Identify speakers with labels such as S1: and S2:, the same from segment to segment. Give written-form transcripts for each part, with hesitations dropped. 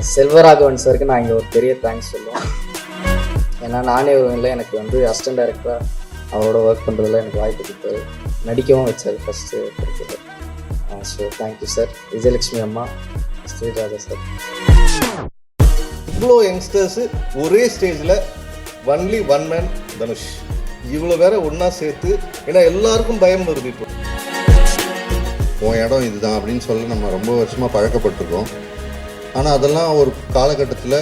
S1: செல்வராகவன் சாருக்கு நான் இங்கே ஒரு பெரிய தேங்க்ஸ் சொல்லுவேன். ஏன்னா நானே ஒரு இல்லை, எனக்கு வந்து அசிஸ்டன்ட் டைரக்டராக அவரோட ஒர்க் பண்ணுறதுல எனக்கு வாய்ப்பு கொடுத்தாரு, நடிக்கவும் வச்சார் ஃபஸ்ட்டு படிக்கிறது. So thank you sir. விஜயலட்சுமி அம்மா, ஸ்ரீராஜா சார்.
S2: இவ்வளோ யங்ஸ்டர்ஸு ஒரே ஸ்டேஜில் ஒன்லி ஒன் மேன் தனுஷ், இவ்வளோ வேற ஒன்றா சேர்த்து, ஏன்னா எல்லாருக்கும் பயம் வருது. இப்போ
S3: உன் இடம் இதுதான் அப்படின்னு சொல்ல நம்ம ரொம்ப வருஷமாக பழக்கப்பட்டிருக்கோம். ஆனால் அதெல்லாம் ஒரு காலகட்டத்தில்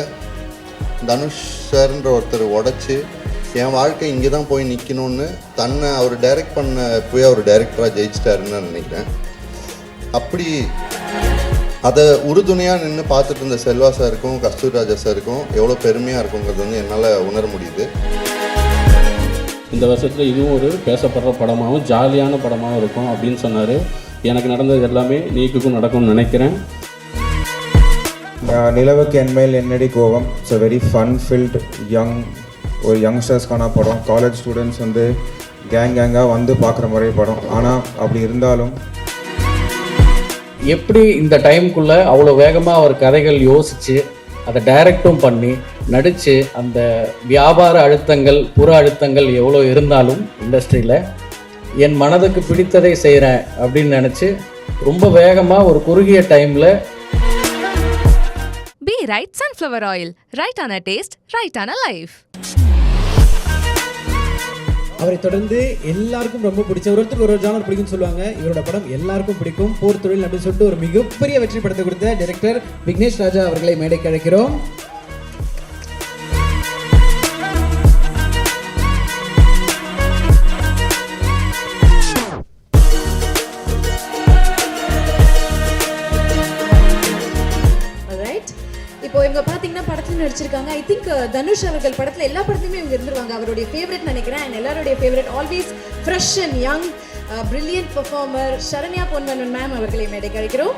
S3: தனுஷ் சார்ன்ற ஒருத்தர் உடச்சி என் வாழ்க்கை இங்கே தான் போய் நிற்கணும்னு தன்னை அவர் டைரக்ட் பண்ண போய் அவர் டைரக்டராக ஜெயிச்சிட்டாருன்னு நான் நினைக்கிறேன். அப்படி அதை உறுதுணையாக நின்று பார்த்துட்டு இருந்த செல்வா சாருக்கும் கஸ்தூரிராஜா சாருக்கும் எவ்வளோ பெருமையாக இருக்குங்கிறது வந்து என்னால் உணர முடியுது.
S4: இந்த வருஷத்தில் இதுவும் ஒரு பேசப்படுற படமாகவும் ஜாலியான படமாகவும் இருக்கும் அப்படின்னு சொன்னார். எனக்கு நடந்தது எல்லாமே நீக்குக்கும் நடக்கும்னு நினைக்கிறேன்.
S5: நிலவுக்கு என்மேல் என்னடி கோவம், it's a very fun field ஒரு யங்ஸ்டர்ஸ்க்கான படம். காலேஜ் ஸ்டூடெண்ட்ஸ் வந்து கேங்காக வந்து பார்க்குற மாதிரி படம். ஆனால் அப்படி இருந்தாலும்
S6: எப்படி இந்த டைமுக்குள்ளே அவ்வளோ வேகமாக அவர் கதைகள் யோசித்து அதை டைரக்டும் பண்ணி நடித்து, அந்த வியாபார அழுத்தங்கள் புற அழுத்தங்கள் எவ்வளோ இருந்தாலும் இண்டஸ்ட்ரியில் என் மனதுக்கு பிடித்ததை செய்கிறேன் அப்படின்னு நினச்சி ரொம்ப வேகமாக ஒரு குறுகிய டைமில்
S7: Be right sunflower oil. Right on a taste, right on a life.
S8: அவரை தொடர்ந்து எல்லாருக்கும் ரொம்ப பிடிச்ச ஒருத்தருக்கு ஒரு ஜானர் பிடிக்கும்னு சொல்லுவாங்க. இவரோட படம் எல்லாருக்கும் பிடிக்கும், போர் தொழில் அப்படின்னு சொல்லிட்டு ஒரு மிகப்பெரிய வெற்றி படத்தை கொடுத்த டைரக்டர் விக்னேஷ் ராஜா அவர்களை மேடைக்கு அழைக்கிறோம்.
S9: இப்போ இவங்க பார்த்தீங்கன்னா படத்தில் நடிச்சிருக்காங்க. ஐ திங்க் தனுஷ் அவர்கள் படத்தில் எல்லா படத்துலையுமே இவங்க இருந்துருவாங்க. அவருடைய ஃபேவரட் நினைக்கிறேன். அண்ட் எல்லாருடைய favourite, always fresh and young, brilliant performer Saranya Ponvannan ma'am அவர்களை மேடைக்கு அழைக்கிறோம்.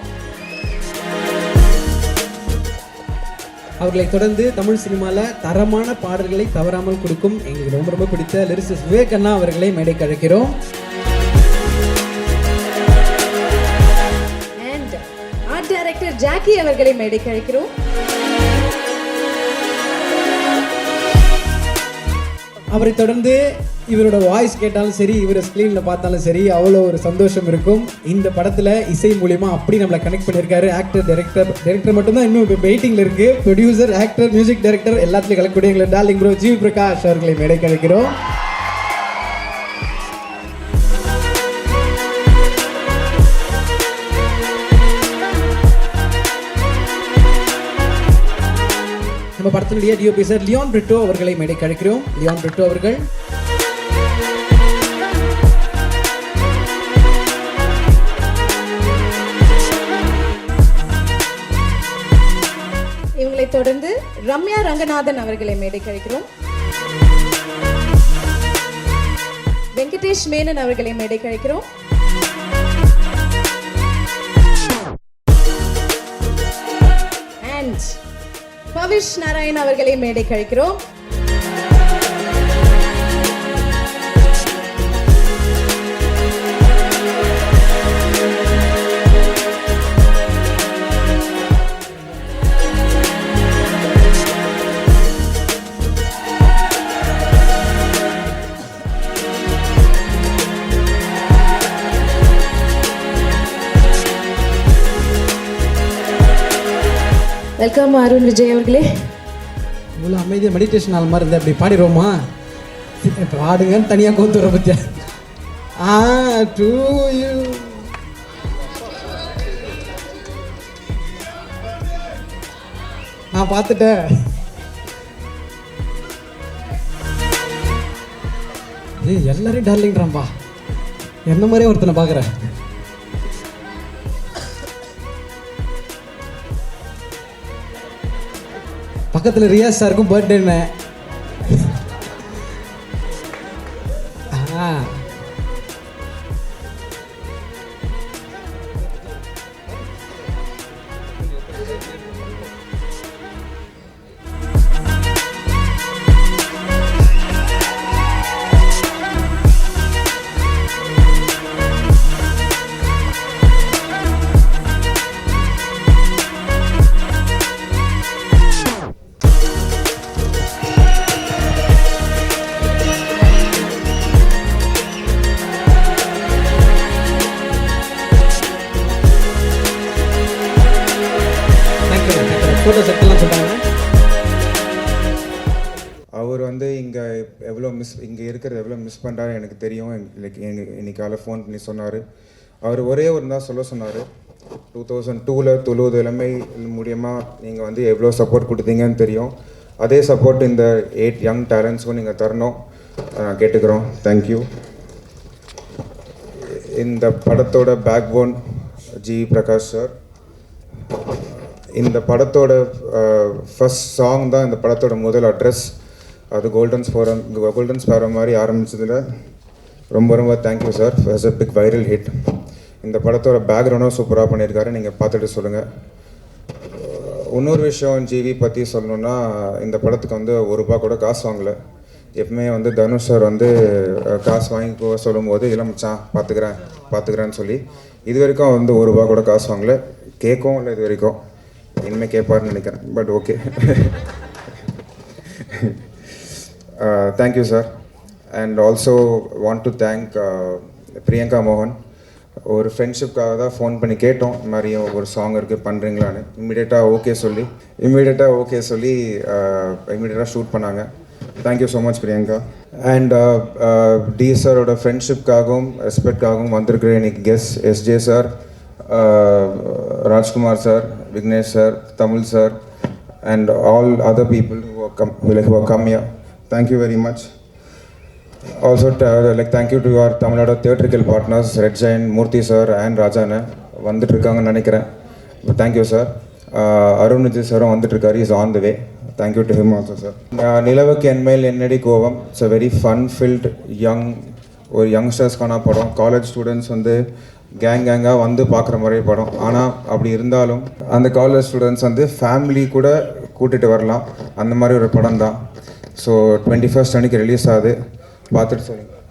S8: அவர்களை தொடர்ந்து தமிழ் சினிமாவில் தரமான பாடல்களை தவறாமல் கொடுக்கும் எங்களுக்கு ரொம்ப ரொம்ப பிடித்த லிரிசிஸ்ட் விவேக் அண்ணா அவர்களை மேடைக்கு அழைக்கிறோம்.
S9: அண்ட் ஆர்ட் டைரக்டர் ஜாக்கி அவர்களை மேடைக்கு அழைக்கிறோம்.
S8: அவரை தொடர்ந்து இவரோட வாய்ஸ் கேட்டாலும் சரி, இவரை ஸ்க்ரீனில் பார்த்தாலும் சரி, அவ்வளோ ஒரு சந்தோஷம் இருக்கும். இந்த படத்தில் இசை மூலிமா அப்படி நம்மளை கனெக்ட் பண்ணியிருக்காரு. ஆக்டர், டைரக்டர் மட்டும்தான் இன்னும் இப்போ வெயிட்டிங்கில் இருக்குது. ப்ரொடியூசர், ஆக்டர், மியூசிக் டைரக்டர் எல்லாத்துலையும் கலக்கக்கூடிய எங்களை டார்லிங் ப்ரோ ஜிவி பிரகாஷ் அவர்களை மேடைக்கு அழைக்கிறோம். நம்ம படத்தினுடைய டிஓபி சார் லியோன் பிரிட்டோ அவர்களை மேடைக்கு அழைக்கிறோம். லியோன் பிரிட்டோ அவர்கள்.
S9: இவங்களை தொடர்ந்து ரம்யா ரங்கநாதன் அவர்களை மேடைக்கு அழைக்கிறோம். வெங்கடேஷ் மேனன் அவர்களை மேடைக்கு அழைக்கிறோம். அண்ட் பவிஷ் நாராயண் அவர்களை மேடைக்கு அழைக்கிறோம். வெல்கம் அருண் விஜய் அவர்களே.
S8: இவ்வளோ அமைதியாக மெடிடேஷன் ஆள் மாதிரி இருந்தால் அப்படி பாடிடுவோமா? பாடுங்கன்னு தனியாக கோத்து வர பற்றியா? டு யூ நான் பார்த்துட்டேன். எல்லாரையும் டார்லிங்கிறான்பா, என்ன மாதிரியே ஒருத்தனை பார்க்குறேன். பக்கத்தில் ரியாஸ் சாருக்கும் பர்த்டேன்னு. ஃபோட்டோஸ் எடுத்துலாம் சொல்கிறாங்க.
S5: அவர் வந்து இங்கே இங்கே இருக்கிறது எவ்வளோ மிஸ் பண்ணுறாரு எனக்கு தெரியும். இன்னைக்கு காலை ஃபோன் பண்ணி சொன்னார். அவர் ஒரே ஒரு தான் சொல்ல சொன்னார், 2002 தொழுவது இளமை மூலியமாக நீங்கள் வந்து எவ்வளோ சப்போர்ட் கொடுத்தீங்கன்னு தெரியும். அதே சப்போர்ட் இந்த 8 யங் டேலண்ட்ஸ்க்கும் நீங்கள் தரணும் கேட்டுக்கிறோம். தேங்க்யூ. இந்த படத்தோட பேக்போன் ஜி பிரகாஷ் சார். இந்த படத்தோட ஃபஸ்ட் சாங் தான் இந்த படத்தோட முதல் அட்ரஸ். அது கோல்டன் ஸ்பேரோ மாதிரி ஆரம்பிச்சதில் ரொம்ப thank you sir. First a big viral hit. இந்த படத்தோட பேக்ரவுண்டும் சூப்பராக பண்ணியிருக்காரு, நீங்கள் பார்த்துட்டு சொல்லுங்கள். இன்னொரு விஷயம் ஜிவி பற்றி சொல்லணுன்னா, இந்த படத்துக்கு வந்து ₹1 கூட காசு வாங்கலை. எப்பவுமே வந்து தனுஷ் சார் வந்து காசு வாங்கி சொல்லும்போது இல்லை மச்சான் பார்த்துக்கிறேன்னு சொல்லி இது வரைக்கும் வந்து ₹1 கூட காசு வாங்கலை. கேட்கவும் இல்லை இது வரைக்கும். இனிமேல் கேட்பாருன்னு நினைக்கிறேன். But okay. Thank you sir. And also want to thank Priyanka மோகன். ஒரு ஃப்ரெண்ட்ஷிப்காக தான் ஃபோன் பண்ணி கேட்டோம், இந்த மாதிரி ஒரு சாங் இருக்குது பண்ணுறீங்களான்னு. இமீடியட்டாக ஓகே சொல்லி இமீடியட்டாக ஷூட் பண்ணாங்க. Thank you so much Priyanka. And டி சாரோட ஃப்ரெண்ட்ஷிப்காகவும் ரெஸ்பெக்ட்காகவும் வந்திருக்கிற இன்னைக்கு guest SJ sir, Rajkumar sir, Vignesh sir, Tamil sir, and all other people who have come here. Thank you very much. Also thank you to our Tamil Nadu theatrical partners Red Giant, Murthy sir and Rajana வந்துட்டு இருக்காங்கன்னு நினைக்கிறேன். Thank you sir. Arunji சாரும் வந்துட்டு இருக்காரு, is on the way. Thank you to him also sir. நிலவுக்கு என்மேல் என்னடி கோவம். It's a very fun filled ஒரு யங்ஸ்டர்ஸ்க்கான படம். காலேஜ் ஸ்டூடெண்ட்ஸ் வந்து கேங்காக வந்து பார்க்குற மாதிரி படம். ஆனால் அப்படி இருந்தாலும் அந்த காலேஜ் ஸ்டூடெண்ட்ஸ் வந்து ஃபேமிலி கூட கூட்டிகிட்டு வரலாம், அந்த மாதிரி ஒரு படம் தான். ஸோ 21st அன்னைக்கு ரிலீஸ் ஆகுது, பார்த்துட்டு சொல்லுங்கள்.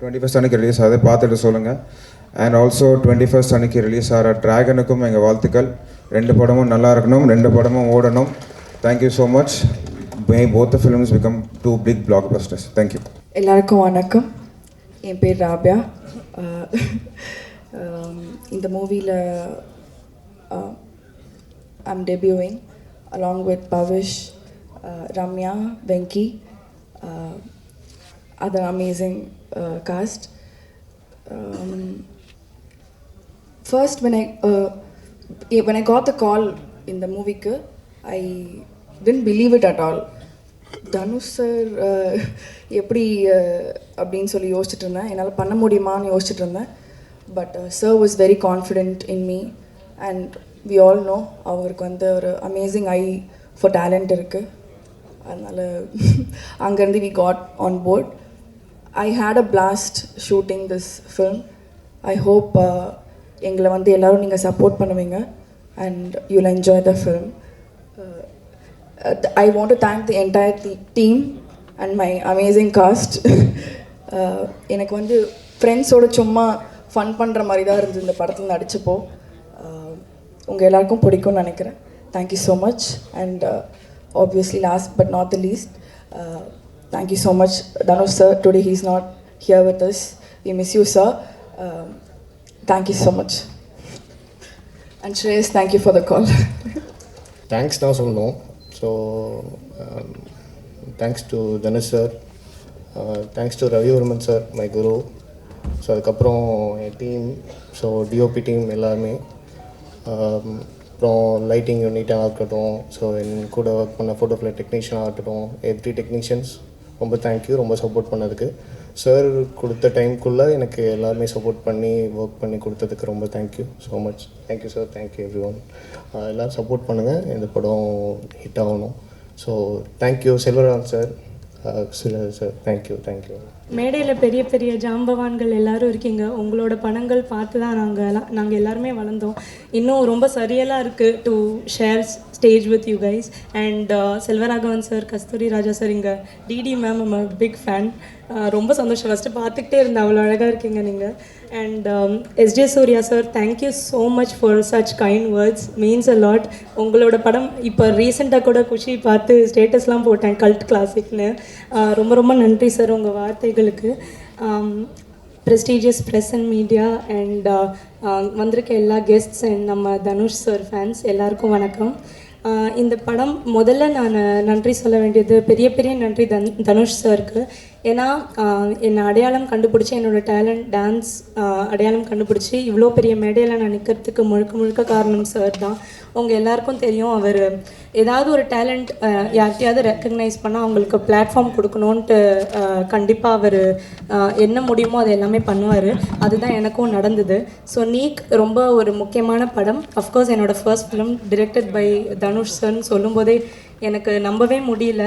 S5: 21st அன்னைக்கு ரிலீஸ் ஆகுது, பார்த்துட்டு சொல்லுங்கள். அண்ட் ஆல்சோ 21st அன்னைக்கு ரிலீஸ் ஆகிற ட்ராகனுக்கும் எங்கள் வாழ்த்துக்கள். 2 படமும் நல்லா இருக்கணும், 2 படமும் ஓடணும். Thank you so much. May both films become 2 big blockbusters. Thank you.
S10: எல்லாருக்கும் வணக்கம். என் பேர் ராபியா. இந்த மூவியில் I'm debuting along with Pavish, Ramya, Venki, other amazing cast. First, when I got the call in the movie, I didn't believe it at all. Dhanush sir எப்படி அப்படின்னு சொல்லி யோசிச்சுட்டு இருந்தேன், என்னால் பண்ண முடியுமான்னு யோசிச்சுட்டு இருந்தேன். But sir was very confident in me. And we all know அவருக்கு வந்து ஒரு அமேசிங் ஐ ஃபார் டேலண்ட் இருக்குது. அதனால் அங்கேருந்து we got on board. I had a blast shooting this film. I hope எங்களை வந்து எல்லோரும் நீங்கள் சப்போர்ட் பண்ணுவீங்க and you'll enjoy the film. I want to thank the entire team and my amazing cast. எனக்கு வந்து ஃப்ரெண்ட்ஸோட சும்மா ஃபன் பண்ணுற மாதிரி தான் இருந்தது இந்த படத்தில் நடிச்சப்போ. உங்கள் எல்லாருக்கும் பிடிக்கும்னு நினைக்கிறேன். Thank you so much. And obviously last but not the least, thank you so much Dhanush sir. Today he is not here with us. We miss you sir. Thank you so much. And Shreyas, thank you for the call.
S11: Thanks தான் சொல்லணும். So thanks to Dhanush sir, thanks to Ravivarman sir, my guru. So அதுக்கப்புறம் என் team, so DOP team எல்லாருமே, அப்புறம் lighting யூனிட்டாக இருக்கட்டும், so என் கூட work பண்ண photo fly டெக்னீஷியனாக இருக்கட்டும், எவ்ரி டெக்னீஷியன்ஸ் ரொம்ப தேங்க்யூ, ரொம்ப சப்போர்ட் பண்ணதுக்கு. சார் கொடுத்த டைமுக்குள்ளே எனக்கு எல்லாருமே சப்போர்ட் பண்ணி ஒர்க் பண்ணி கொடுத்ததுக்கு ரொம்ப thank you so much. Thank you sir, thank you every one. எல்லோரும் சப்போர்ட் பண்ணுங்கள், இந்த படம் ஹிட் ஆகணும். So thank you Selvaraj sir, sir thank you.
S12: மேடையில் பெரிய பெரிய ஜாம்பவான்கள் எல்லோரும் இருக்கீங்க. உங்களோட படங்கள் பார்த்து தான் நாங்கள் எல்லாருமே வளர்ந்தோம். இன்னும் ரொம்ப சரியலாக இருக்குது to share stage with you guys. And Selvaraghavan sir, Kasthuri Raja sir, இங்கே DD ma'am, I'm a big fan. ரொம்ப சந்தோஷம். ஃபஸ்ட்டு பார்த்துக்கிட்டே இருந்தேன், அவ்வளோ அழகாக இருக்கீங்க நீங்கள். And SJ Suryah sir, thank you so much for such kind words, means a lot. உங்களோட படம் இப்போ ரீசெண்டாக கூட குஷி பார்த்து ஸ்டேட்டஸ்லாம் போட்டேன், கல்ட் கிளாசிக்னு. ரொம்ப ரொம்ப நன்றி சார் உங்கள் வார்த்தைகளுக்கு. Prestigious press and media and வந்திருக்க எல்லா கெஸ்ட்ஸ் அண்ட் நம்ம தனுஷ் சார் ஃபேன்ஸ் எல்லாருக்கும் வணக்கம். இந்த படம் முதல்ல நான் நன்றி சொல்ல வேண்டியது பெரிய நன்றி தனுஷ் சாருக்கு. ஏன்னா என்னை அடையாளம் கண்டுபிடிச்சி என்னோடய டேலண்ட் டான்ஸ் அடையாளம் கண்டுபிடிச்சி இவ்வளோ பெரிய மேடையில் நான் நிற்கிறதுக்கு முழுக்க காரணம் சார் தான். உங்கள் எல்லாருக்கும் தெரியும், அவர் ஏதாவது ஒரு டேலண்ட் யார்கிட்டையாவது ரெக்கக்னைஸ் பண்ணால் அவங்களுக்கு பிளாட்ஃபார்ம் கொடுக்கணுன்ட்டு கண்டிப்பாக அவர் என்ன முடியுமோ அது எல்லாமே பண்ணுவார். அதுதான் எனக்கும் நடந்தது. ஸோ நீக் ரொம்ப ஒரு முக்கியமான படம். அஃப்கோர்ஸ் என்னோடய first film directed by Dhanush சார்னு சொல்லும்போதே எனக்கு நம்பவே முடியல.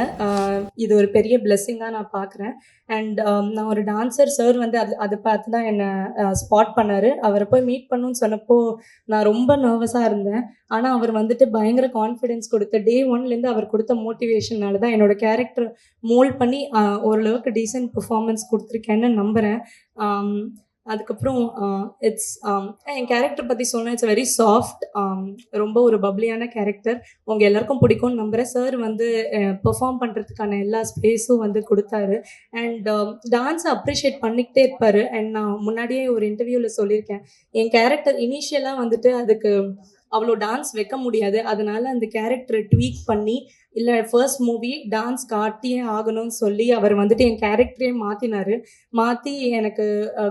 S12: இது ஒரு பெரிய பிளெஸ்ஸிங்காக நான் பார்க்குறேன். அண்ட் நான் ஒரு டான்ஸர், சார் வந்து அதை பார்த்து தான் என்னை ஸ்பாட் பண்ணார். அவரை போய் மீட் பண்ணணுன்னு சொன்னப்போ நான் ரொம்ப நர்வஸாக இருந்தேன். ஆனால் அவர் வந்துட்டு பயங்கர கான்ஃபிடென்ஸ் கொடுத்த டே ஒன்லேருந்து அவர் கொடுத்த மோட்டிவேஷனால தான் என்னோடய கேரக்டர் மோல்ட் பண்ணி ஓரளவுக்கு டீசென்ட் பெர்ஃபார்மன்ஸ் கொடுத்துருக்கேன்னு நம்புகிறேன். அதுக்கப்புறம் என் கேரக்டர் பற்றி சொன்னால் இட்ஸ் வெரி சாஃப்ட், ரொம்ப ஒரு பப்ளியான கேரக்டர். உங்கள் எல்லாருக்கும் பிடிக்கும்னு நம்புகிறேன். சார் வந்து பெர்ஃபார்ம் பண்ணுறதுக்கான எல்லா ஸ்பேஸும் வந்து கொடுத்தாரு. அண்ட் டான்ஸை அப்ரிஷியேட் பண்ணிக்கிட்டே இருப்பார். அண்ட் நான் முன்னாடியே ஒரு இன்டர்வியூவில் சொல்லியிருக்கேன், என் கேரக்டர் இனிஷியலாக வந்துட்டு அதுக்கு அவ்வளோ டான்ஸ் வைக்க முடியாது. அதனால அந்த கேரக்டரை ட்வீக் பண்ணி, இல்லை ஃபர்ஸ்ட் மூவி டான்ஸ் காட்டியே ஆகணும்னு சொல்லி அவர் வந்துட்டு என் கேரக்டரே மாற்றி எனக்கு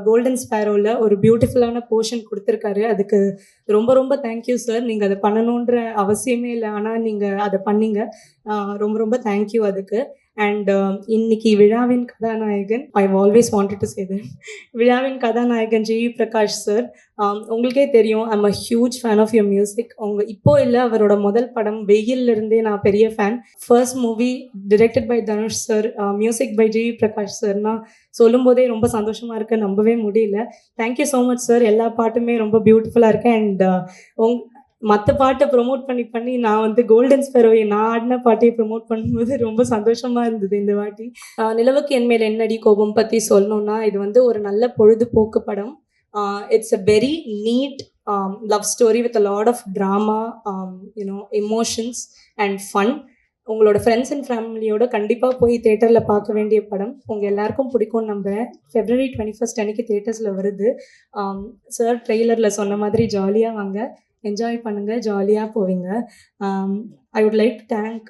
S12: கோல்டன் ஸ்பேரோவில் ஒரு பியூட்டிஃபுல்லான போர்ஷன் கொடுத்துருக்காரு. அதுக்கு ரொம்ப தேங்க்யூ சார். நீங்கள் அதை பண்ணணுன்ற அவசியமே இல்லை, ஆனால் நீங்கள் அதை பண்ணீங்க. ரொம்ப தேங்க்யூ அதுக்கு. அண்ட் இன்னைக்கு விழாவின் கதாநாயகன், I always wanted to say that, விழாவின் கதாநாயகன் ஜி பிரகாஷ் சார். உங்களுக்கே தெரியும், I'm a huge fan of your music. இப்போ இல்லை, அவரோட முதல் படம் வெயிலிருந்தே நான் பெரிய fan. First movie directed by Dhanush sir, music by G Prakash சார்னா சொல்லும் போதே ரொம்ப சந்தோஷமாக இருக்குது, நம்பவே முடியல. Thank you so much sir. எல்லா பாட்டுமே ரொம்ப பியூட்டிஃபுல்லாக இருக்கேன். அண்ட் மற்ற பாட்டை ப்ரொமோட் பண்ணி நான் வந்து கோல்டன் ஸ்பெரோவை நான் ஆடின பாட்டையை ப்ரொமோட் பண்ணும்போது ரொம்ப சந்தோஷமாக இருந்தது இந்த வாட்டி. நிலவுக்கு என்மேல் என்னடி கோபம் பற்றி சொல்லணுன்னா, இது வந்து ஒரு நல்ல பொழுதுபோக்கு படம். It's a very neat love story with a lot of drama, emotions and fun. உங்களோட ஃப்ரெண்ட்ஸ் அண்ட் ஃபேமிலியோட கண்டிப்பாக போய் தேட்டரில் பார்க்க வேண்டிய படம். உங்கள் எல்லாருக்கும் பிடிக்கும்னு நம்புகிறேன். February 21 அன்றைக்கி தேட்டர்ஸில் வருது. சார் ட்ரெய்லரில் சொன்ன மாதிரி ஜாலியாக வாங்க, என்ஜாய் பண்ணுங்கள், ஜாலியாக போவீங்க. I would like to thank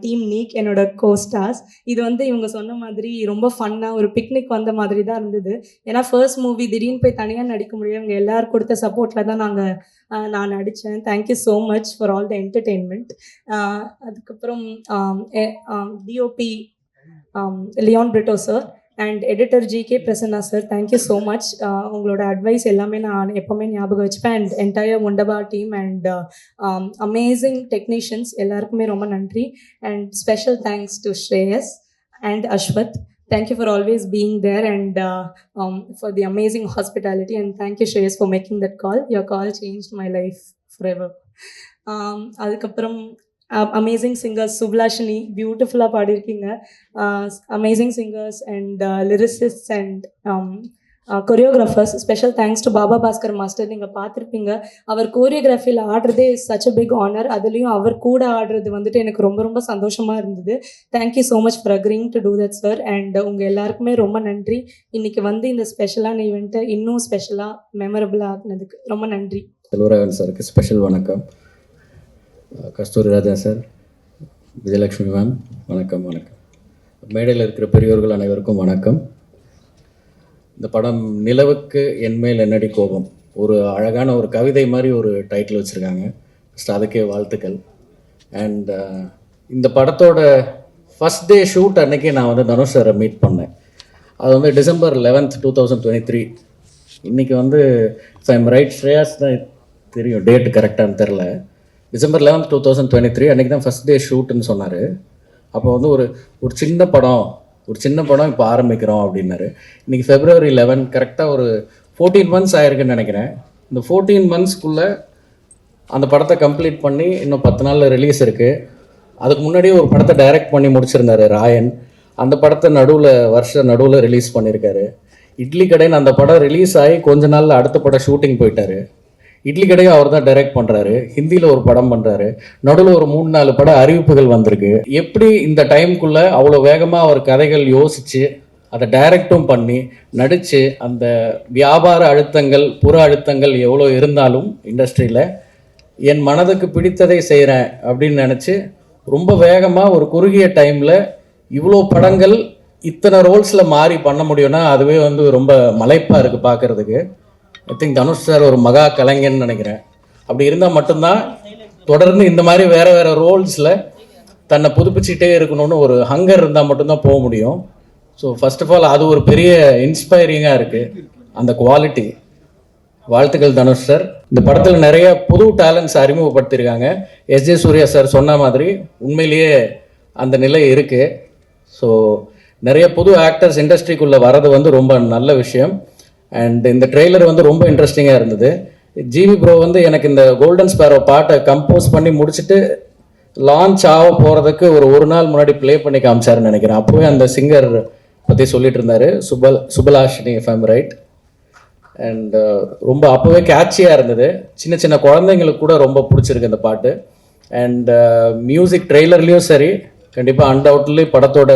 S12: team NEEK, என்னோட கோஸ்டார்ஸ். இது வந்து இவங்க சொன்ன மாதிரி ரொம்ப ஃபன்னாக ஒரு பிக்னிக் வந்த மாதிரி தான் இருந்தது. ஏன்னா ஃபர்ஸ்ட் மூவி திடீர்னு போய் தனியாக நடிக்க முடியும், இவங்க எல்லோரும் கொடுத்த சப்போர்ட்டில் தான் நான் நடித்தேன். Thank you so much for all the entertainment. அதுக்கப்புறம் DOP Leon Britto sir and editor GK Prasanna sir, thank you so much. உங்களோட அட்வைஸ் எல்லாமே நான் எப்போவுமே ஞாபகம் வச்சுப்பேன். அண்ட் என்டையர் முண்டபா டீம் அண்ட் அமேசிங் டெக்னீஷியன்ஸ் எல்லாருக்குமே ரொம்ப நன்றி. And special thanks to Shreyas and Aswath. Thank you for always being there and for the amazing hospitality, and thank you Shreyas for making that call. Your call changed my life forever. அதுக்கப்புறம் amazing singers, சுப்லாஷினி பியூட்டிஃபுல்லாக பாடியிருக்கீங்க. Amazing singers and lyricist and choreographers. Special thanks to Baba Bhaskar master. நீங்கள் பார்த்துருப்பீங்க, அவர் கோரியோகிராஃபியில் ஆடுறதே such a big honour. அதுலேயும் அவர் கூட ஆடுறது வந்துட்டு எனக்கு ரொம்ப சந்தோஷமாக இருந்தது. Thank you so much for agreeing to do that sir. And உங்கள் எல்லாருக்குமே ரொம்ப நன்றி. இன்றைக்கி வந்து இந்த ஸ்பெஷலான ஈவெண்ட்டை இன்னும் ஸ்பெஷலாக மெமரபுளாக ஆக்குனதுக்கு ரொம்ப நன்றி.
S6: செல்வராகவன் சாருக்கு ஸ்பெஷல் வணக்கம். கஸ்தூரி ராஜா சார், விஜயலட்சுமி மேம், வணக்கம். மேடையில் இருக்கிற பெரியோர்கள் அனைவருக்கும் வணக்கம். இந்த படம் நிலவுக்கு என்மேல் என்னடி கோபம், ஒரு அழகான ஒரு கவிதை மாதிரி ஒரு டைட்டில் வச்சுருக்காங்க. ஃபஸ்ட் அதுக்கே வாழ்த்துக்கள். அண்ட் இந்த படத்தோட ஃபஸ்ட் டே ஷூட் அன்றைக்கி நான் வந்து தனுஷ் சாரை மீட் பண்ணேன். அது வந்து December 11, 2023. இன்றைக்கி வந்து ஐம் ரைட், ஸ்ரேயாஸ் தான் தெரியும் டேட்டு கரெக்டானு தெரில. December 11, 2023 அன்றைக்கி தான் ஃபஸ்ட் டே ஷூட்டுன்னு சொன்னார். அப்போ வந்து ஒரு சின்ன படம் இப்போ ஆரம்பிக்கிறோம் அப்படின்னாரு. இன்றைக்கி February 11, கரெக்டாக ஒரு 14 months ஆயிருக்குன்னு நினைக்கிறேன். இந்த 14 monthsக்குள்ளே அந்த படத்தை கம்ப்ளீட் பண்ணி இன்னும் 10 நாளில் ரிலீஸ் இருக்குது. அதுக்கு முன்னாடியே ஒரு படத்தை டைரக்ட் பண்ணி முடிச்சிருந்தாரு ராயன். அந்த படத்தை நடுவில் ரிலீஸ் பண்ணியிருக்காரு. இட்லி கடைன்னு அந்த படம் ரிலீஸ் ஆகி கொஞ்ச நாளில் அடுத்த படம் ஷூட்டிங் போயிட்டார். இட்லி கடையும் அவர் தான் டைரக்ட் பண்ணுறாரு. ஹிந்தியில் ஒரு படம் பண்ணுறாரு. நடுவில் ஒரு 3-4 பட அறிவிப்புகள் வந்திருக்கு. எப்படி இந்த டைமுக்குள்ளே அவ்வளோ வேகமாக அவர் கதைகள் யோசித்து அதை டைரக்டும் பண்ணி நடித்து அந்த வியாபார அழுத்தங்கள் புற அழுத்தங்கள் எவ்வளோ இருந்தாலும் இண்டஸ்ட்ரியில் என் மனதுக்கு பிடித்ததை செய்கிறேன் அப்படின்னு நினச்சி ரொம்ப வேகமாக ஒரு குறுகிய டைமில் இவ்வளோ படங்கள் இத்தனை ரோல்ஸில் மாறி பண்ண முடியும்னா அதுவே வந்து ரொம்ப மலைப்பாக இருக்குது பார்க்குறதுக்கு. ஐ திங்க் தனுஷ் சார் ஒரு மகா கலைஞன்னு நினைக்கிறேன். அப்படி இருந்தால் மட்டும்தான் தொடர்ந்து இந்த மாதிரி வேறு வேறு ரோல்ஸில் தன்னை புதுப்பிச்சுட்டே இருக்கணும்னு ஒரு ஹங்கர் இருந்தால் மட்டும்தான் போக முடியும். ஸோ ஃபர்ஸ்ட் ஆஃப் ஆல் அது ஒரு பெரிய இன்ஸ்பைரிங்காக இருக்குது அந்த குவாலிட்டி. வாழ்த்துக்கள் தனுஷ் சார். இந்த படத்தில் நிறைய புது டேலண்ட்ஸ் அறிமுகப்படுத்தியிருக்காங்க. எஸ்ஜே சூர்யா சார் சொன்ன மாதிரி உண்மையிலேயே அந்த நிலை இருக்குது. ஸோ நிறைய புது ஆக்டர்ஸ் இண்டஸ்ட்ரிக்குள்ளே வர்றது வந்து ரொம்ப நல்ல விஷயம். அண்ட் இந்த ட்ரெய்லர் வந்து ரொம்ப இன்ட்ரெஸ்டிங்காக இருந்தது. ஜிவி ப்ரோ வந்து எனக்கு இந்த கோல்டன் ஸ்பேரோ பாட்டை கம்போஸ் பண்ணி முடிச்சுட்டு லான்ச் ஆக போகிறதுக்கு ஒரு நாள் முன்னாடி ப்ளே பண்ணி காமிச்சாருன்னு நினைக்கிறேன். அப்போவே அந்த சிங்கர் பற்றி சொல்லிட்டு இருந்தார், Subhalashini if I'm right. And ரொம்ப அப்போவே கேட்சியாக இருந்தது. சின்ன சின்ன குழந்தைங்களுக்கு கூட ரொம்ப பிடிச்சிருக்கு அந்த பாட்டு. அண்ட் மியூசிக் ட்ரெய்லர்லேயும் சரி, கண்டிப்பாக அன்டவுட்லி படத்தோட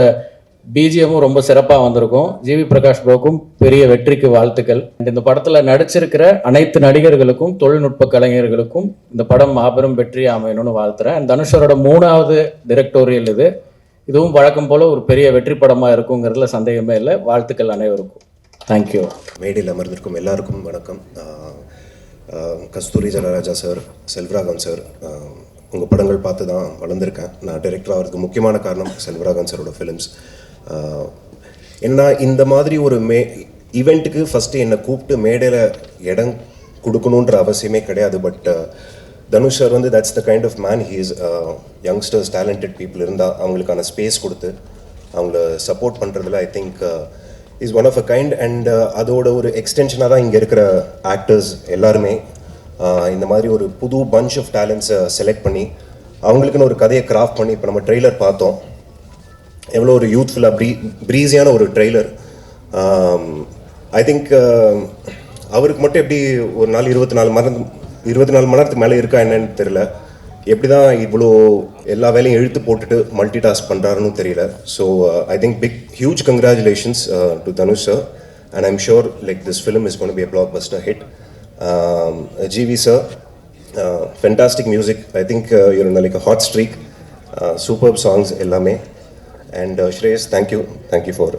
S6: பிஜிஎம்மும் ரொம்ப சிறப்பாக வந்திருக்கும். ஜிவி பிரகாஷ் ப்ரோக்கும் பெரிய வெற்றிக்கு வாழ்த்துக்கள். இந்த படத்தில் நடிச்சிருக்கிற அனைத்து நடிகர்களுக்கும் தொழில்நுட்ப கலைஞர்களுக்கும் இந்த படம் மாபெரும் வெற்றி அமையணும்னு வாழ்த்துறேன். அண்ட் தனுஷரோட 3வது டைரக்டோரியல் இதுவும் வழக்கம் போல் ஒரு பெரிய வெற்றி படமாக இருக்குங்கிறதுல சந்தேகமே இல்லை. வாழ்த்துக்கள் அனைவருக்கும். தேங்க்யூ.
S13: மேடையில் அமர்ந்திருக்கும் எல்லாருக்கும் வணக்கம். கஸ்தூரி ஜனராஜா சார், செல்வராகவன் சார், உங்கள் படங்கள் பார்த்து தான் வளர்ந்துருக்கேன். நான் டைரக்டர் ஆகிறதுக்கு முக்கியமான காரணம் செல்வராகவன் சாரோட ஃபிலிம்ஸ். என்ன இந்த மாதிரி ஒரு ஈவெண்ட்டுக்கு ஃபஸ்ட்டு என்னை கூப்பிட்டு மேடையில் இடம் கொடுக்கணுன்ற அவசியமே கிடையாது. பட் தனுஷ் சார் வந்து that's the kind of man. He is youngsters, talented people இருந்தால் அவங்களுக்கான ஸ்பேஸ் கொடுத்து அவங்கள சப்போர்ட் பண்ணுறதுல I think is one of a kind. And அதோட ஒரு எக்ஸ்டென்ஷனாக தான் இங்கே இருக்கிற ஆக்டர்ஸ் எல்லாருமே இந்த மாதிரி ஒரு புது பஞ்ச் ஆஃப் டேலண்ட்ஸை செலக்ட் பண்ணி அவங்களுக்குன்னு ஒரு கதையை கிராஃப்ட் பண்ணி இப்போ நம்ம ட்ரெய்லர் பார்த்தோம். எவ்வளோ ஒரு யூத்ஃபுல்லாக ப்ரீஸியான ஒரு ட்ரெய்லர். ஐ திங்க் அவருக்கு மட்டும் எப்படி ஒரு நாள் 24 மணி நேரத்துக்கு மேலே இருக்கா என்னன்னு தெரியல. எப்படி தான் இவ்வளோ எல்லா வேலையும் இழுத்து போட்டுட்டு மல்டி டாஸ்க் பண்ணுறாருன்னு தெரியல. So I think huge congratulations to Dhanush sir. And I'm sure like this film is gonna be a blockbuster hit. GV sir, fantastic music. I think you're in like a hot streak. Superb songs ellame. And Shreyas, thank you for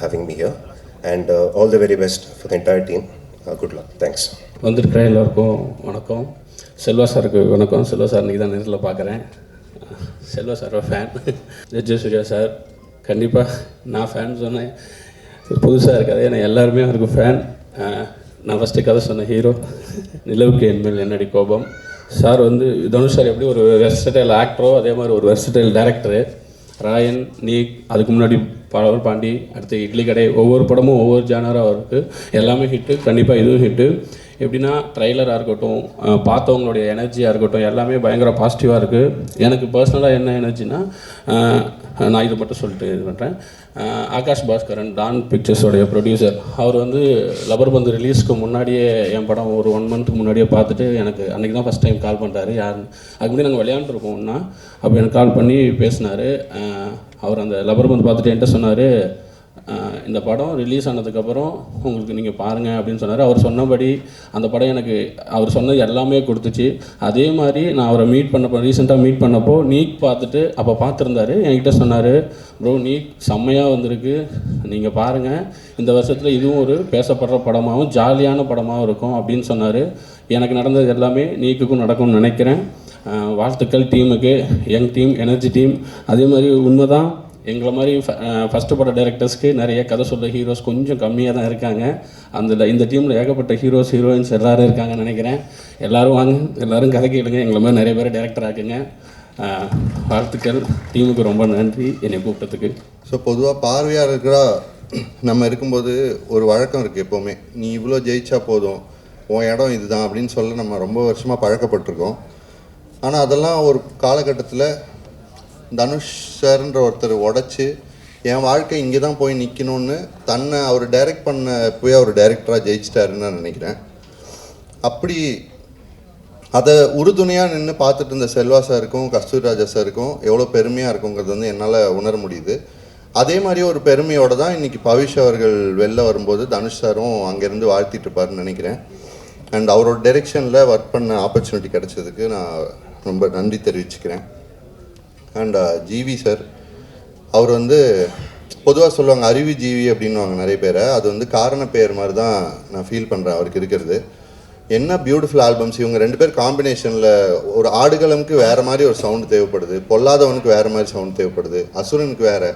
S13: having me here. And all the very best for the entire team. Good luck. Thanks.
S4: வந்திருக்கிற எல்லாருக்கும் வணக்கம். செல்வா சாருக்கு வணக்கம். Selva sir இன்றைக்கி தான் நேரில் பார்க்குறேன். செல்வா சாரோட ஃபேன். எஸ்ஜே சூர்யா சார் கண்டிப்பாக நான் ஃபேன் சொன்னேன், புதுசாக இருக்காது. ஏன்னா எல்லாருமே அவருக்கு ஃபேன். நான் ஃபஸ்ட்டு கதை சொன்ன ஹீரோ நிலவுக்கு என்மேல் என்னடி கோபம் சார் வந்து தனுஷ் சார் எப்படி ஒரு வெர்சடைல் ஆக்டரோ அதே மாதிரி ஒரு வெர்சடைல் டைரக்டரு. ராயன், நீக், அதுக்கு முன்னாடி பவர் பாண்டி, அடுத்து இட்லி கடை, ஒவ்வொரு படமும் ஒவ்வொரு ஜானராக இருக்குது. எல்லாமே ஹிட்டு. கண்டிப்பாக இதுவும் ஹிட்டு. எப்படின்னா ட்ரைலராக இருக்கட்டும், பார்த்தவங்களுடைய எனர்ஜியாக இருக்கட்டும், எல்லாமே பயங்கர பாசிட்டிவாக இருக்குது. எனக்கு பர்சனலாக என்ன எனர்ஜினா, நான் இதை மட்டும் சொல்லிட்டு இது பண்ணுறேன். ஆகாஷ் பாஸ்கரன், டான் பிக்சர்ஸோடைய ப்ரொடியூசர், அவர் வந்து லப்பர் பந்து ரிலீஸ்க்கு முன்னாடியே என் படம் ஒரு 1 மந்த்துக்கு முன்னாடியே பார்த்துட்டு எனக்கு அன்றைக்கி தான் ஃபஸ்ட் டைம் கால் பண்ணுறாரு. யாருன்னு அதுக்கு முன்னாடி நாங்கள் விளையாண்டுருக்கோம்னா அப்போ எனக்கு கால் பண்ணி பேசினார். அவர் அந்த லப்பர் பந்து பார்த்துட்டு என்கிட்ட சொன்னார், இந்த படம் ரிலீஸ் ஆனதுக்கப்புறம் உங்களுக்கு நீங்கள் பாருங்கள் அப்படின்னு சொன்னார். அவர் சொன்னபடி அந்த படம் எனக்கு அவர் சொன்னது எல்லாமே கொடுத்துச்சு. அதே மாதிரி நான் அவரை ரீசெண்டாக மீட் பண்ணப்போ நீக் பார்த்துட்டு அப்போ பார்த்துருந்தாரு. என்கிட்ட சொன்னார், ப்ரோ நீக் செம்மையாக வந்திருக்கு, நீங்கள் பாருங்கள், இந்த வருஷத்தில் இதுவும் ஒரு பேசப்படுற படமாகவும் ஜாலியான படமாகவும் இருக்கும் அப்படின்னு சொன்னார். எனக்கு நடந்தது எல்லாமே நீக்குக்கும் நடக்கும்னு நினைக்கிறேன். வாழ்த்துக்கள் டீமுக்கு, யங் டீம், எனர்ஜி டீம். அதே மாதிரி உண்மை தான், எங்களை மாதிரி ஃபஸ்ட்டு பட டைரக்டர்ஸ்க்கு நிறைய கதை சொல்ல ஹீரோஸ் கொஞ்சம் கம்மியாக தான் இருக்காங்க. இந்த டீமில் ஏகப்பட்ட ஹீரோயின்ஸ் எல்லோரும் இருக்காங்கன்னு நினைக்கிறேன். எல்லோரும் வாங்க, எல்லோரும் கதை கேளுங்க, எங்களை மாதிரி நிறைய பேர் டைரக்டர் ஆக்குங்க. வாழ்த்துக்கள் டீமுக்கு, ரொம்ப நன்றி என்னை கூப்பிட்டதுக்கு.
S3: ஸோ பொதுவாக பார்வையாளர்களாக நம்ம இருக்கும்போது ஒரு வழக்கம் இருக்குது எப்போவுமே, நீ இவ்வளோ ஜெயிச்சா போதும், உன் இடம் இதுதான் அப்படின்னு சொல்ல நம்ம ரொம்ப வருஷமாக பழக்கப்பட்டிருக்கோம். ஆனால் அதெல்லாம் ஒரு காலகட்டத்தில் தனுஷ் சார்ன்ற ஒருத்தர் உடச்சி என் வாழ்க்கை இங்கே தான் போய் நிற்கணும்னு தன்னை அவர் டைரக்ட் பண்ண போய் அவர் டைரக்டராக ஜெயிச்சிட்டாருன்னு நான் நினைக்கிறேன். அப்படி அதை உறுதுணையாக நின்று பார்த்துட்டு இருந்த செல்வா சாருக்கும் கஸ்தூரி ராஜா சாருக்கும் எவ்வளோ பெருமையாக இருக்குங்கிறது வந்து என்னால் உணர முடியுது. அதே மாதிரி ஒரு பெருமையோடு தான் இன்றைக்கி பவிஷ் அவர்கள் வெளில வரும்போது தனுஷ் சாரும் அங்கேருந்து வாழ்த்திட்டு இருப்பாருன்னு நினைக்கிறேன். அண்ட் அவரோட டைரெக்ஷனில் ஒர்க் பண்ண ஆப்பர்ச்சுனிட்டி கிடைச்சதுக்கு நான் ரொம்ப நன்றி தெரிவிச்சுக்கிறேன். அண்ட் ஜிவி சார், அவர் வந்து பொதுவாக சொல்லுவாங்க அருவி ஜீவி அப்படின்வாங்க நிறைய பேரை. அது வந்து காரண பெயர் மாதிரி தான் நான் ஃபீல் பண்ணுறேன் அவருக்கு இருக்கிறது. என்ன பியூட்டிஃபுல் ஆல்பம்ஸ். இவங்க 2 பேர் காம்பினேஷனில் ஒரு ஆடுகளமுக்கு வேறு மாதிரி ஒரு சவுண்டு தேவைப்படுது, பொல்லாதவனுக்கு வேறு மாதிரி சவுண்டு தேவைப்படுது, அசுரனுக்கு வேறு,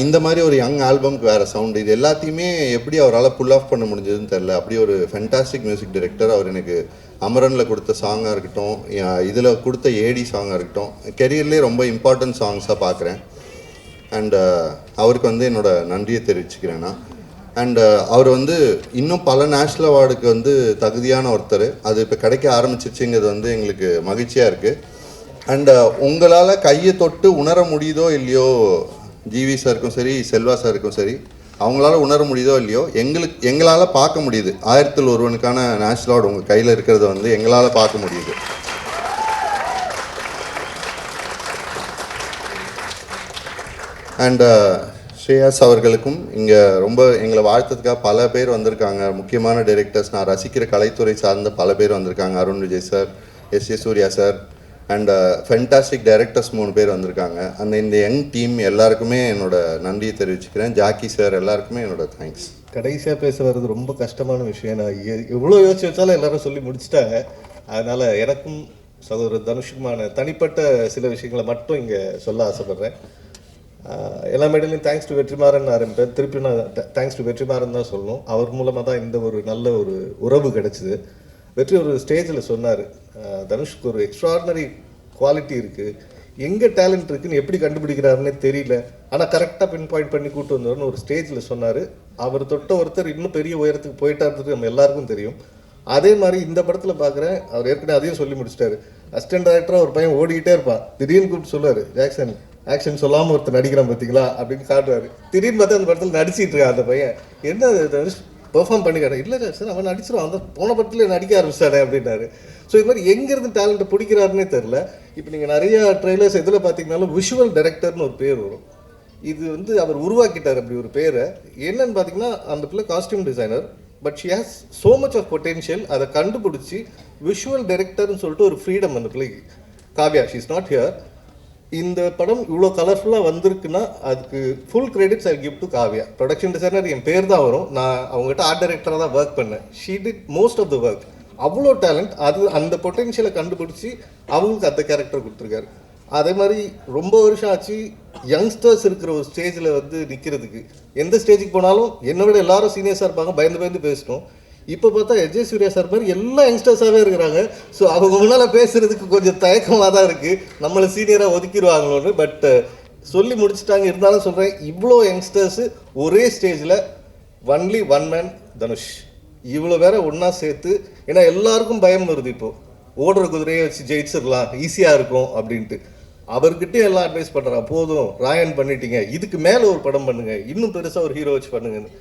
S3: இந்த மாதிரி ஒரு யங் ஆல்பம்க்கு வேறு சவுண்டு. இது எல்லாத்தையுமே எப்படி அவரால் புல் ஆஃப் பண்ண முடிஞ்சதுன்னு தெரில. அப்படி ஒரு ஃபென்டாஸ்டிக் மியூசிக் டைரக்டர் அவர். எனக்கு அமரனில் கொடுத்த சாங்காக இருக்கட்டும், இதில் கொடுத்த ஏடி சாங்காக இருக்கட்டும், கெரியர்லேயே ரொம்ப இம்பார்ட்டன்ட் சாங்ஸாக பார்க்குறேன். அண்ட் அவருக்கு வந்து என்னோடய நன்றியை தெரிவிச்சுக்கிறேன் நான். அண்டு அவர் வந்து இன்னும் பல நேஷ்னல் அவார்டுக்கு வந்து தகுதியான ஒருத்தர். அது இப்போ கிடைக்க ஆரம்பிச்சிருச்சுங்கிறது வந்து எங்களுக்கு மகிழ்ச்சியாக இருக்குது. அண்டு உங்களால் கையை தொட்டு உணர முடியுதோ இல்லையோ, ஜிவி சாருக்கும் சரி செல்வா சாருக்கும் சரி, அவங்களால உணர முடியுதோ இல்லையோ, எங்களால் பார்க்க முடியுது. 1000ல் ஒருவனுக்கான நேஷ்னல் அவார்டு உங்கள் கையில் இருக்கிறத வந்து எங்களால் பார்க்க முடியுது. அண்ட் ஸ்ரேயாஸ் அவர்களுக்கும் இங்கே ரொம்ப எங்களை வாழ்த்ததுக்காக பல பேர் வந்திருக்காங்க. முக்கியமான டைரக்டர்ஸ், நான் ரசிக்கிற கலைத்துறை சார்ந்த பல பேர் வந்திருக்காங்க. Arun Vijay sir, S Surya sir, and fantastic directors 3 பேர் வந்திருக்காங்க. இந்த யங் டீம் எல்லாருக்குமே என்னோட நன்றியை தெரிவிச்சுக்கிறேன். ஜாக்கி சார் எல்லாருக்குமே என்னோட தேங்க்ஸ்.
S2: கடைசியாக பேச வர்றது ரொம்ப கஷ்டமான விஷயம். நான் எவ்வளோ யோசிச்சு வச்சாலும் எல்லாரும் சொல்லி முடிச்சிட்டாங்க. அதனால் எனக்கும் சகோதரர் தனுஷுக்குமான தனிப்பட்ட சில விஷயங்களை மட்டும் இங்கே சொல்ல ஆசைப்பட்றேன். எல்லா மேடையிலையும் தேங்க்ஸ் டு வெற்றிமாறன் ஆரம்பிப்பேன். திருப்பி நான் தேங்க்ஸ் டு வெற்றிமாறன் தான் சொல்லணும். அவர் மூலமாக தான் இந்த ஒரு நல்ல ஒரு உறவு கிடச்சிது. வெற்றி ஒரு ஸ்டேஜில் சொன்னார், தனுஷ்க்கு ஒரு எக்ஸ்ட்ராடினரி குவாலிட்டி இருக்குது, எங்கே டேலண்ட் இருக்குதுன்னு எப்படி கண்டுபிடிக்கிறாருன்னே தெரியல, ஆனால் கரெக்டாக பின் பாயிண்ட் பண்ணி கூட்டு வந்தவர்னு ஒரு ஸ்டேஜில் சொன்னார். அவர் தொட்ட ஒருத்தர் இன்னும் பெரிய உயரத்துக்கு போயிட்டாருன்றது நம்ம எல்லாருக்கும் தெரியும். அதே மாதிரி இந்த படத்தில் பார்க்குறேன், அவர் ஏற்கனவே அதையும் சொல்லி முடிச்சிட்டாரு. அசிஸ்டன்ட் டைரக்டராக ஒரு பையன் ஓடிக்கிட்டே இருப்பான், திடீர்னு கூப்பிட்டு சொல்லுவார், ஜாக்சன் ஆக்ஷன் சொல்லாமல் ஒருத்தர் நடிக்கிறான் பார்த்தீங்களா அப்படின்னு காட்டுவார். திடீர்னு பார்த்தா அந்த படத்தில் நடிச்சிட்டு இருக்கான் அந்த பையன். என்ன பெர்ஃபார்ம் பண்ணிக்காரன், இல்லை சார் அவன் நடிச்சிருவான், அந்த போன படத்தில் நடிக்க ஆரம்பிச்சிட்டானே அப்படின்னாரு. ஸோ இது மாதிரி எங்கேருந்து டேலண்ட்டை பிடிக்கிறாருன்னே தெரில. இப்போ நீங்கள் நிறையா ட்ரெய்லர்ஸ் இதில் பார்த்தீங்கன்னாலும் விஷுவல் டைரக்டர்னு ஒரு பேர் வரும். இது வந்து அவர் உருவாக்கிட்டார் அப்படி ஒரு பேரை. என்னன்னு பார்த்தீங்கன்னா அந்த பிள்ளை costume designer, but she has so much of potential. அதை கண்டுபிடிச்சி விஷுவல் டைரக்டர்னு சொல்லிட்டு ஒரு ஃப்ரீடம் அந்த பிள்ளைக்கு. Kavya, she is not here. இந்த படம் இவ்வளோ கலர்ஃபுல்லாக வந்திருக்குன்னா அதுக்கு full credits I give to Kavya. Production designer என் பேர் தான் வரும், நான் அவங்ககிட்ட ஆர்ட் டைரக்டராக தான் ஒர்க் பண்ணேன். She did most of the work. அவ்வளோ டேலண்ட். அது அந்த பொட்டென்ஷியலை கண்டுபிடிச்சி அவங்களுக்கு அந்த கேரக்டர் கொடுத்துருக்காரு. அதே மாதிரி ரொம்ப வருஷம் ஆச்சு யங்ஸ்டர்ஸ் இருக்கிற ஒரு ஸ்டேஜில் வந்து நிற்கிறதுக்கு. எந்த ஸ்டேஜுக்கு போனாலும் என்னை விட எல்லாரும் சீனியர்ஸாக இருப்பாங்க, பயந்து பேசிட்டோம். இப்போ பார்த்தா எஸ் சூர்யா சார் மாதிரி எல்லா யங்ஸ்டர்ஸாகவே இருக்கிறாங்க. ஸோ அவங்க முன்னால் பேசுகிறதுக்கு கொஞ்சம் தயக்கமாக தான் இருக்குது, நம்மளை சீனியராக ஒதுக்கிடுவாங்களோன்னு. பட் சொல்லி முடிச்சுட்டாங்க. இருந்தாலும் சொல்கிறேன், இவ்வளோ யங்ஸ்டர்ஸு ஒரே ஸ்டேஜில் ஒன்லி ஒன் மேன் தனுஷ். இவ்வளோ வேற ஒன்றா சேர்த்து, ஏன்னா எல்லாருக்கும் பயம் வருது இப்போது, ஓடுற குதிரையை வச்சு ஜெயிச்சிடலாம், ஈஸியாக இருக்கும் அப்படின்ட்டு. அவர்கிட்டே எல்லாம் அட்வைஸ் பண்ணுறான், போதும் ராயன் பண்ணிட்டீங்க, இதுக்கு மேலே ஒரு படம் பண்ணுங்கள், இன்னும் பெருசாக ஒரு ஹீரோ வச்சு பண்ணுங்கன்னு.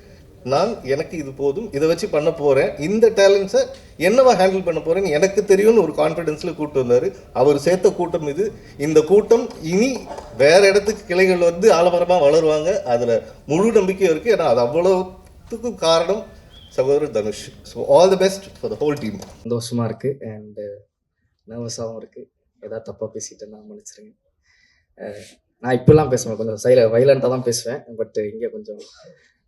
S2: எனக்கு இது போதும், இதை வச்சு பண்ண போகிறேன், இந்த டேலண்ட்ஸை என்னவா ஹேண்டில் பண்ண போகிறேன்னு எனக்கு தெரியும்னு ஒரு கான்ஃபிடென்ஸில் கூப்பிட்டு வந்தார். அவர் சேர்த்த கூட்டம் இது. இந்த கூட்டம் இனி வேறு இடத்துக்கு கிளைகள் வந்து ஆலமரமாக வளருவாங்க, அதில் முழு நம்பிக்கையும் இருக்குது. ஏன்னா அது அவ்வளோத்துக்கும் காரணம் சகோதரர் Dhanush. So all the best for the whole team.
S1: சந்தோஷமாக இருக்குது அண்டு நர்வஸாகவும் இருக்குது. ஏதாவது தப்பாக பேசிட்டேன் நான் மன்னிச்சிருங்க. நான் இப்போலாம் பேசுவேன், கொஞ்சம் வைலண்ட்டாக தான் பேசுவேன், பட் இங்கே கொஞ்சம்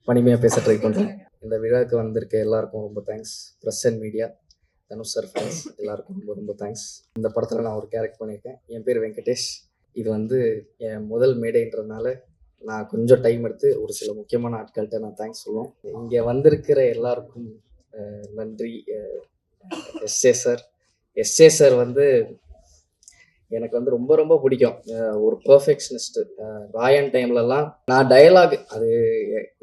S1: பணிமையாக பேச ட்ரை பண்ணுறேன். இந்த விழாவுக்கு வந்திருக்க எல்லாருக்கும் ரொம்ப thanks. Press and media, Dhanush sir fans எல்லாருக்கும் ரொம்ப ரொம்ப தேங்க்ஸ். இந்த படத்தில் நான் ஒரு கேரக்டர் பண்ணியிருக்கேன். என் பேர் வெங்கடேஷ். இது வந்து என் முதல் மேடைன்றதுனால நான் கொஞ்சம் டைம் எடுத்து ஒரு சில முக்கியமான ஆட்கள்கிட்ட நான் தேங்க்ஸ் சொல்லுவேன். இங்கே வந்திருக்கிற எல்லாருக்கும் நன்றி. எஸ்ஏ சார் வந்து எனக்கு வந்து ரொம்ப ரொம்ப பிடிக்கும். ஒரு பர்ஃபெக்ஷனிஸ்ட்டு. ராயன் டைம்லலாம் நான் டயலாக், அது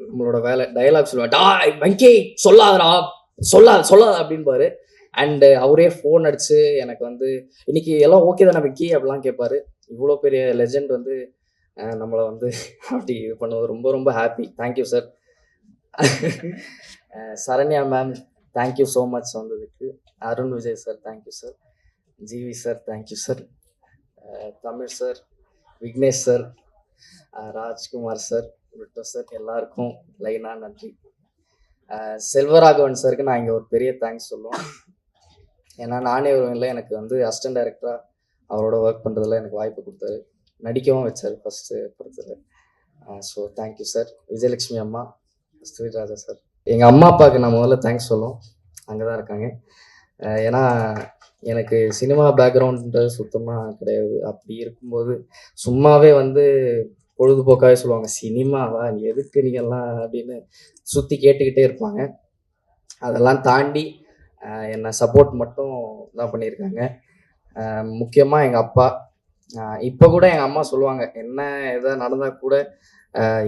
S1: நம்மளோட வேலை, டயலாக் சொல்லுவேன், வங்கி சொல்லாதடா சொல்லாத அப்படின்பாரு. அண்டு அவரே ஃபோன் அடித்து எனக்கு வந்து இன்னைக்கு எல்லாம் ஓகே தானே வங்கி அப்படிலாம் கேட்பாரு. இவ்வளோ பெரிய லெஜெண்ட் வந்து நம்மளை வந்து அப்படி இது பண்ணுவது ரொம்ப ரொம்ப happy. Thank you sir. Saranya ma'am thank you so much வந்ததுக்கு. Arun Vijay sir thank you sir. GV sir thank you sir. Tamil sir, Vignesh sir, Rajkumar sir, விட்டோ சார், எல்லாருக்கும் லைனாக நன்றி. செல்வராகவன் சாருக்கு நான் இங்கே ஒரு பெரிய தேங்க்ஸ் சொல்லுவேன். ஏன்னா நானே ஒரு இல்லை எனக்கு வந்து அசிஸ்டன்ட் டைரக்டராக அவரோட ஒர்க் பண்ணுறதுல எனக்கு வாய்ப்பு கொடுத்தாரு, நடிக்கவும் வச்சார் ஃபஸ்ட்டு படத்தில். So thank you sir. விஜயலட்சுமி அம்மா, ஸ்ரீராஜா சார், எங்கள் அம்மா அப்பாவுக்கு நான் முதல்ல தேங்க்ஸ் சொல்லுவோம், அங்கே தான் இருக்காங்க. ஏன்னா எனக்கு சினிமா பேக்ரவுண்டுன்றது சுத்தமாக கிடையாது. அப்படி இருக்கும்போது சும்மாவே வந்து பொழுதுபோக்காகவே சொல்லுவாங்க, சினிமாவா நீ எதுக்கு நீங்கள்லாம் அப்படின்னு சுற்றி கேட்டுக்கிட்டே இருப்பாங்க. அதெல்லாம் தாண்டி என்னை சப்போர்ட் மட்டும் தான் பண்ணியிருக்காங்க. முக்கியமாக எங்கள் அப்பா. இப்போ கூட எங்கள் அம்மா சொல்லுவாங்க, என்ன எதாவது நடந்தால் கூட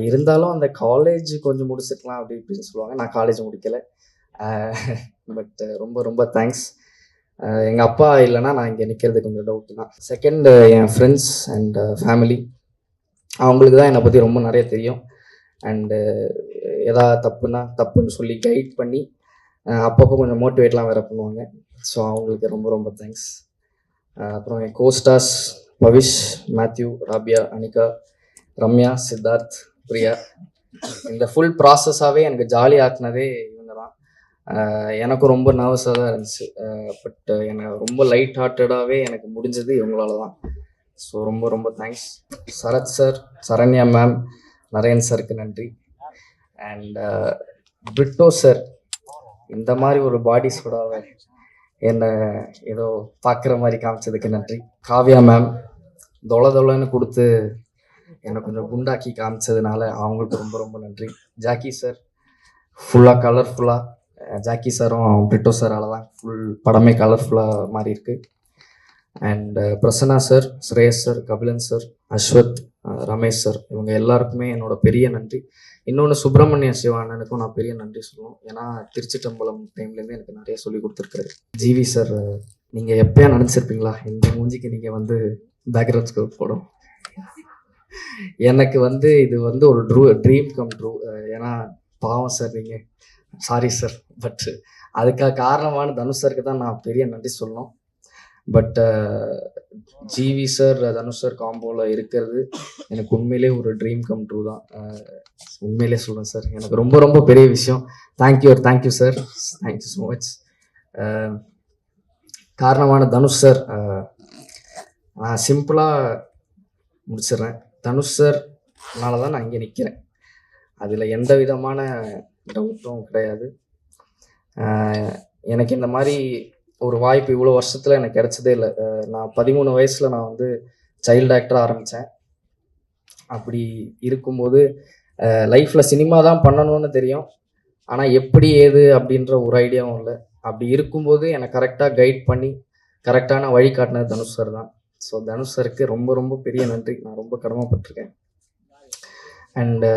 S1: இருந்தாலும் அந்த காலேஜ் கொஞ்சம் முடிச்சிருக்கலாம் அப்படி இப்படின்னு சொல்லுவாங்க. நான் காலேஜ் முடிக்கலை, பட் ரொம்ப ரொம்ப தேங்க்ஸ். எங்கள் அப்பா இல்லைன்னா நான் இங்கே நிற்கிறது கொஞ்சம் டவுட்டு தான். Second N friends and family, அவங்களுக்கு தான் என்னை பற்றி ரொம்ப நிறைய தெரியும். அண்டு எதாவது தப்புன்னு சொல்லி கைட் பண்ணி அப்பப்போ கொஞ்சம் மோட்டிவேட்லாம் வேறு பண்ணுவாங்க. ஸோ அவங்களுக்கு ரொம்ப ரொம்ப தேங்க்ஸ். அப்புறம் என் கோஸ்டார்ஸ் பவிஷ், மேத்யூ, ராபியா, அனிகா, ரம்யா, சித்தார்த், பிரியா, இந்த ஃபுல் ப்ராசஸாகவே எனக்கு ஜாலி ஆக்குனதே இவங்க தான். எனக்கும் ரொம்ப நர்வஸாக தான் இருந்துச்சு, பட் எனக்கு ரொம்ப லைட் ஹார்ட்டடாகவே எனக்கு முடிஞ்சது இவங்களால தான். ஸோ ரொம்ப ரொம்ப thanks. Sarath sir, Saranya ma'am, Naren சாருக்கு நன்றி. அண்ட் பிரிட்டோ சார், இந்த மாதிரி ஒரு பாடி சூடாக என்னை ஏதோ பார்க்குற மாதிரி காமிச்சதுக்கு நன்றி. காவ்யா மேம், தொலைன்னு கொடுத்து என்னை கொஞ்சம் குண்டாக்கி காமிச்சதுனால அவங்களுக்கு ரொம்ப ரொம்ப நன்றி. ஜாக்கி சார், ஃபுல்லாக கலர்ஃபுல்லாக, ஜாக்கி சாரும் பிரிட்டோ சாரால் தான் ஃபுல் படமே கலர்ஃபுல்லாக மாறி இருக்கு. And Prasanna sir, Shreyas sir, Kabilan sir, Ashwath, Ramesh sir, இவங்க எல்லாருக்குமே என்னோட பெரிய நன்றி. இன்னொன்று சுப்பிரமணிய சிவானனுக்கும் நான் பெரிய நன்றி சொல்லுவோம். ஏன்னா திருச்சிட்டம்பலம் டைம்லேருந்து எனக்கு நிறைய சொல்லி கொடுத்துருக்காரு. ஜிவி சார், நீங்கள் எப்போயா நினச்சிருப்பீங்களா இந்த மூஞ்சிக்கு நீங்கள் வந்து பேக்ரவுண்ட் ஸ்கோர் போடும்? எனக்கு வந்து இது வந்து ஒரு ட்ரீம் கம் ட்ரூ. ஏன்னா பாவம் சார் நீங்கள், சாரி சார், பட் அதுக்காக காரணமான தனுஷ் சாருக்கு தான் நான் பெரிய நன்றி சொல்லணும். But GV sir, Dhanush sir காம்போவில் இருக்கிறது எனக்கு உண்மையிலே ஒரு ட்ரீம் கம் ட்ரூ தான். உண்மையிலே சொல்கிறேன் சார், எனக்கு ரொம்ப ரொம்ப பெரிய விஷயம். Thank you sir, thank you so much. காரணமான தனுஷ் சார், நான் சிம்பிளாக முடிச்சிடுறேன். தனுஷ் சார்னால தான் நான் இங்கே நிற்கிறேன், அதில் எந்த விதமான டவுட்டும் கிடையாது. எனக்கு இந்த மாதிரி ஒரு வாய்ப்பு இவ்வளோ வருஷத்தில் எனக்கு கிடைச்சதே இல்லை. நான் 13 வயசில் நான் வந்து சைல்டு ஆக்டராக ஆரம்பித்தேன். அப்படி இருக்கும்போது லைஃப்பில் சினிமா தான் பண்ணணும்னு தெரியும், ஆனால் எப்படி ஏது அப்படின்ற ஒரு ஐடியாவும் இல்லை. அப்படி இருக்கும்போது என்னை கரெக்டாக கைட் பண்ணி கரெக்டான வழி காட்டினது தனுஷ் சார் தான். ஸோ தனுஷ் சாருக்கு ரொம்ப ரொம்ப பெரிய நன்றி, நான் ரொம்ப கடமைப்பட்டிருக்கேன். அண்டு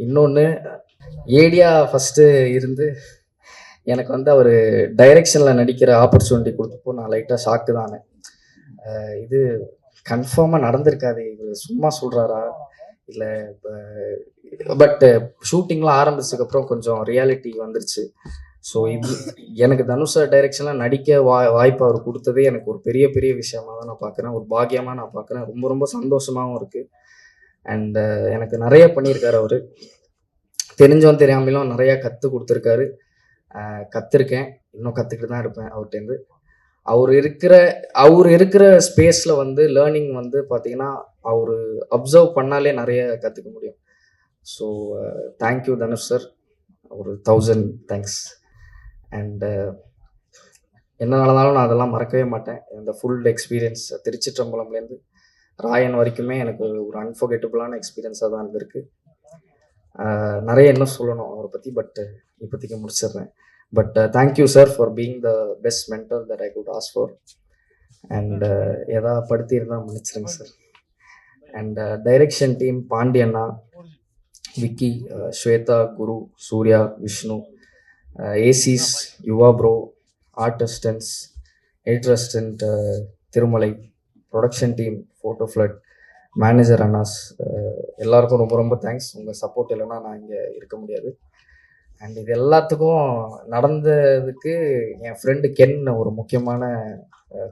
S1: இன்னொன்று, ஏடியா ஃபஸ்ட்டு இருந்து எனக்கு வந்து அவர் டைரெக்ஷனில் நடிக்கிற ஆப்பர்ச்சுனிட்டி கொடுத்தப்போ நான் லைட்டாக ஷாக்கு தானே. இது கன்ஃபார்மாக நடந்திருக்காது, இவர் சும்மா சொல்கிறாரா இல்லை? பட் ஷூட்டிங்லாம் ஆரம்பிச்சதுக்கப்புறம் கொஞ்சம் ரியாலிட்டி வந்துருச்சு. ஸோ இது எனக்கு தனுஷ் டைரெக்ஷனில் நடிக்க வாய்ப்பு அவர் கொடுத்ததே எனக்கு ஒரு பெரிய பெரிய விஷயமாக தான் நான் பார்க்குறேன், ஒரு பாக்கியமாக நான் பார்க்குறேன். ரொம்ப ரொம்ப சந்தோஷமாகவும் இருக்குது. அண்டு எனக்கு நிறைய பண்ணியிருக்காரு அவர், தெரிஞ்சவன் தெரியாமலும் நிறையா கற்றுக் கொடுத்துருக்காரு. கற்றுருக்கேன், இன்னும் கற்றுக்கிட்டு தான் இருப்பேன் அவர்கிட்டேருந்து. அவர் இருக்கிற ஸ்பேஸில் வந்து லேர்னிங் வந்து பார்த்திங்கன்னா அவர் அப்சர்வ் பண்ணாலே நிறைய கற்றுக்க முடியும். ஸோ தேங்க்யூ தனுஷ் சார், ஒரு 1000 தேங்க்ஸ். அண்டு என்ன நடந்தாலும் நான் அதெல்லாம் மறக்கவே மாட்டேன். இந்த ஃபுல் எக்ஸ்பீரியன்ஸ் திருச்சிற்றம்பலம்லேருந்து ராயன் வரைக்குமே எனக்கு ஒரு அன்ஃபர்கெட்டபுளான எக்ஸ்பீரியன்ஸாக தான் இருந்திருக்கு. நிறைய இன்னும் சொல்லணும் அவரை பற்றி, பட் இப்போதைக்கு முடிச்சிடுறேன். But thank you sir for being the best mentor that I could ask for. And எதாவது படுத்தியிருந்தால் மன்னிச்சிருங்க சார். அண்ட் டைரெக்ஷன் டீம் பாண்டியண்ணா, விக்கி, ஸ்வேதா, குரு, சூர்யா, விஷ்ணு, ஏசிஸ், Yuva bro, art assistants, editor assistant Thirumalai, production team, photo ஃப்ளட், மேனேஜர் அண்ணாஸ், எல்லாருக்கும் ரொம்ப ரொம்ப தேங்க்ஸ். உங்கள் சப்போர்ட் இல்லைன்னா நான் இங்கே இருக்க முடியாது. அண்ட் இது எல்லாத்துக்கும் நடந்ததுக்கு என் ஃப்ரெண்டு கென் ஒரு முக்கியமான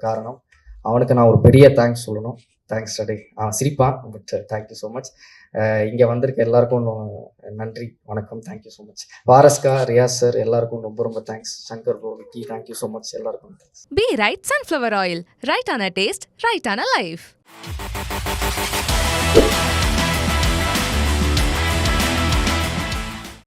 S1: காரணம். அவனுக்கு நான் ஒரு பெரிய தேங்க்ஸ் சொல்லணும். தேங்க்ஸ் டே சிரிப்பா, பட் தேங்க்யூ ஸோ மச். இங்கே வந்திருக்க எல்லாருக்கும் நன்றி, வணக்கம், தேங்க்யூ ஸோ மச். வாரஸ்கா, ரியாஸ் சார் எல்லாருக்கும் ரொம்ப ரொம்ப thanks. Shankar bro, Vicky, thank you so much எல்லாருக்கும்.
S7: Be right sunflower oil. Right on a taste, right on a life.